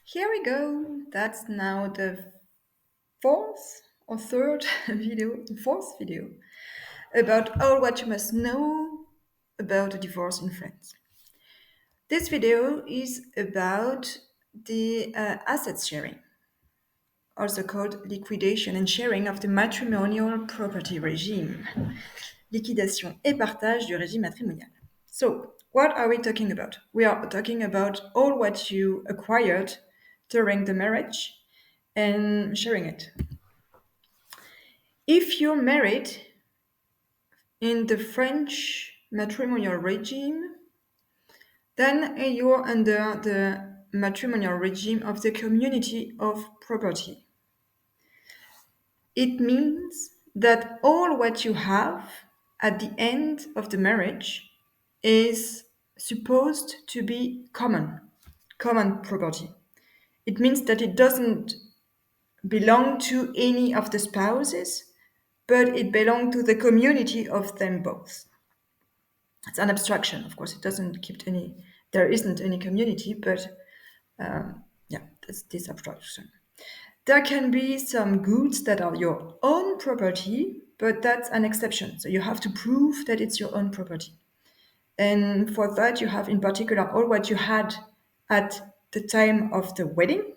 Here we go. That's now the fourth or third video, fourth video about all what you must know about a divorce in France. This video is about the assets sharing, also called liquidation and sharing of the matrimonial property regime. Liquidation et partage du régime matrimonial. So, what are we talking about? We are talking about all what you acquired during the marriage and sharing it. If you're married in the French matrimonial regime, then you're under the matrimonial regime of the community of property. It means that all what you have at the end of the marriage is supposed to be common property. It means that it doesn't belong to any of the spouses, but it belongs to the community of them both. It's an abstraction, of course. It doesn't keep any. There isn't any community, but yeah, that's this abstraction. There can be some goods that are your own property, but that's an exception. So you have to prove that it's your own property. And for that, you have in particular all what you had at the time of the wedding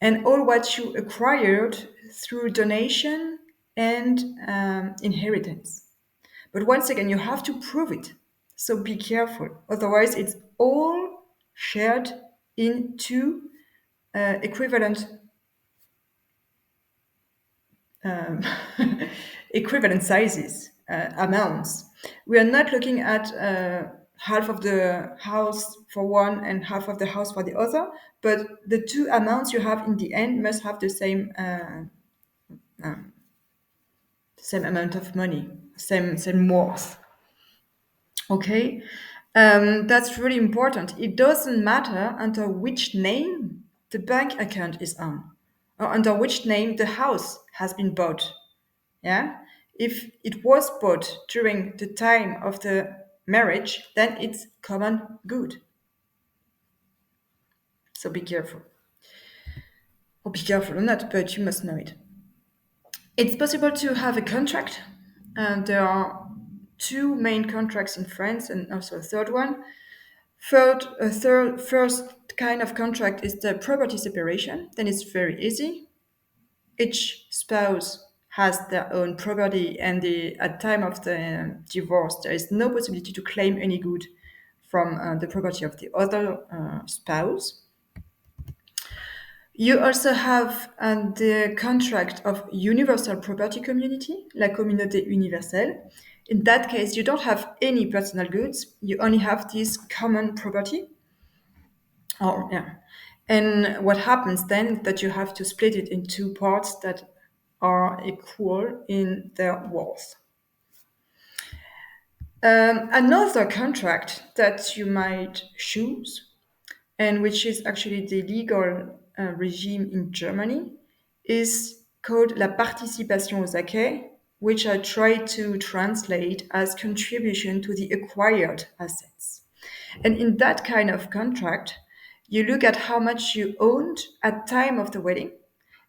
and all what you acquired through donation and inheritance. But once again, you have to prove it. So be careful. Otherwise, it's all shared in two equivalent um, equivalent sizes, amounts. We are not looking at half of the house for one and half of the house for the other, but the two amounts you have in the end must have the same amount of money, same worth. Okay, that's really important. It doesn't matter under which name the bank account is on, or under which name the house has been bought. Yeah, if it was bought during the time of the marriage, then it's common good. So be careful, or be careful or not, but you must know it. It's possible to have a contract, and there are two main contracts in France, and also a third one. First kind of contract is the property separation. Then it's very easy. Each spouse has their own property, and at time of the divorce, there is no possibility to claim any good from the property of the other spouse. You also have the contract of universal property community, la communauté universelle. In that case, you don't have any personal goods. You only have this common property. Oh, yeah. And what happens then is that you have to split it in two parts that are equal in their worth. Another contract that you might choose, and which is actually the legal regime in Germany, is called la participation aux acquis, which I try to translate as contribution to the acquired assets. And in that kind of contract, you look at how much you owned at time of the wedding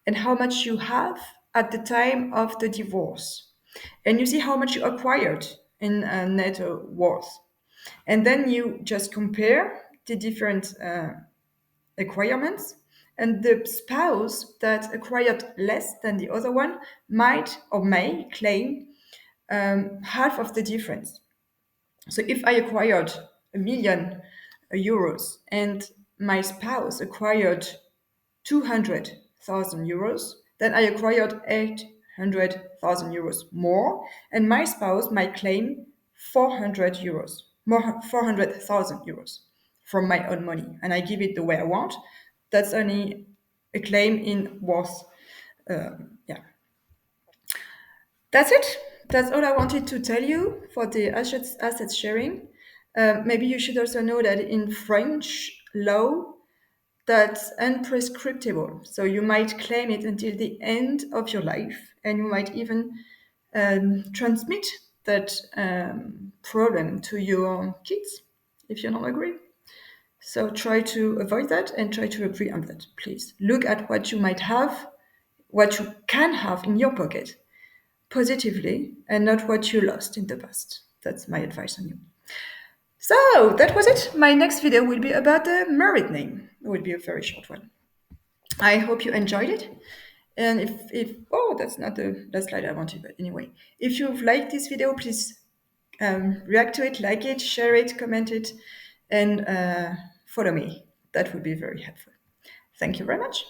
and how much you have at the time of the divorce. And you see how much you acquired in net worth. And then you just compare the different acquirements, and the spouse that acquired less than the other one might or may claim half of the difference. So if I acquired €1 million and my spouse acquired 200,000 euros, then I acquired 800,000 euros more, and my spouse might claim 400 euros, more 400,000 euros from my own money, and I give it the way I want. That's only a claim in worth. Yeah, that's it. That's all I wanted to tell you for the assets sharing. Maybe you should also know that in French law, that's unprescriptible. So you might claim it until the end of your life, and you might even transmit that problem to your kids if you don't agree. So try to avoid that and try to agree on that, please. Look at what you might have, what you can have in your pocket positively, and not what you lost in the past. That's my advice on you. So that was it. My next video will be about the married name. It will be a very short one. I hope you enjoyed it. And if oh, that's not the last slide I wanted, but anyway, if you've liked this video, please react to it, like it, share it, comment it, and follow me. That would be very helpful. Thank you very much.